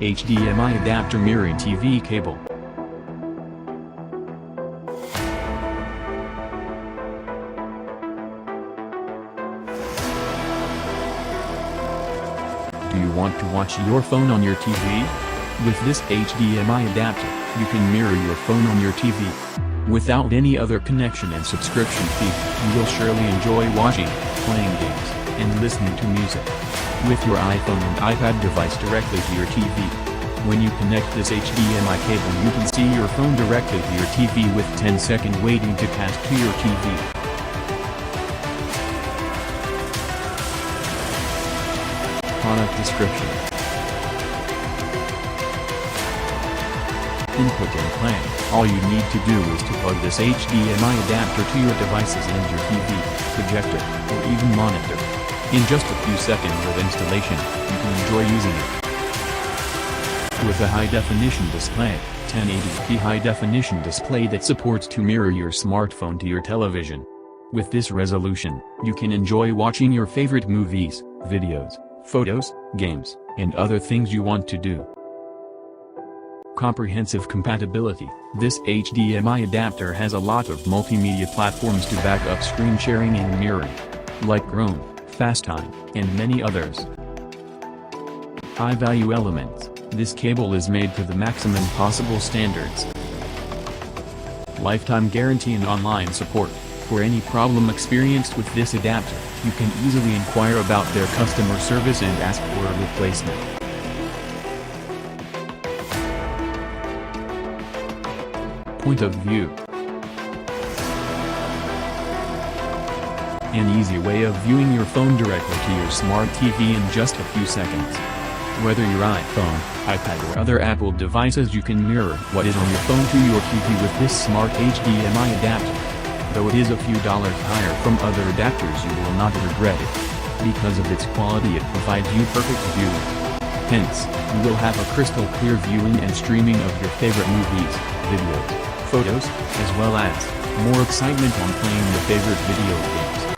HDMI adapter mirroring TV cable. Do you want to watch your phone on your TV? With this HDMI adapter, you can mirror your phone on your TV. Without any other connection and subscription fee, you will surely enjoy watching, playing games, and listening to music with your iPhone and iPad device directly to your TV. When you connect this HDMI cable, you can see your phone directly to your TV with 10-second waiting to cast to your TV. Product description. Input and plan. All you need to do is to plug this HDMI adapter to your devices and your TV, projector, or even monitor. In just a few seconds of installation, you can enjoy using it. With a high-definition display, 1080p high-definition display that supports to mirror your smartphone to your television. With this resolution, you can enjoy watching your favorite movies, videos, photos, games, and other things you want to do. Comprehensive compatibility. This HDMI adapter has a lot of multimedia platforms to back up screen sharing and mirroring, like Chrome, FaceTime, and many others. High-value elements. This cable is made to the maximum possible standards. Lifetime guarantee and online support. For any problem experienced with this adapter, you can easily inquire about their customer service and ask for a replacement. Point of view. An easy way of viewing your phone directly to your smart TV in just a few seconds. Whether your iPhone, iPad or other Apple devices, you can mirror what is on your phone to your TV with this smart HDMI adapter. Though it is a few dollars higher from other adapters, you will not regret it. Because of its quality, it provides you perfect viewing. Hence, you will have a crystal clear viewing and streaming of your favorite movies, videos, photos, as well as more excitement on playing your favorite video games.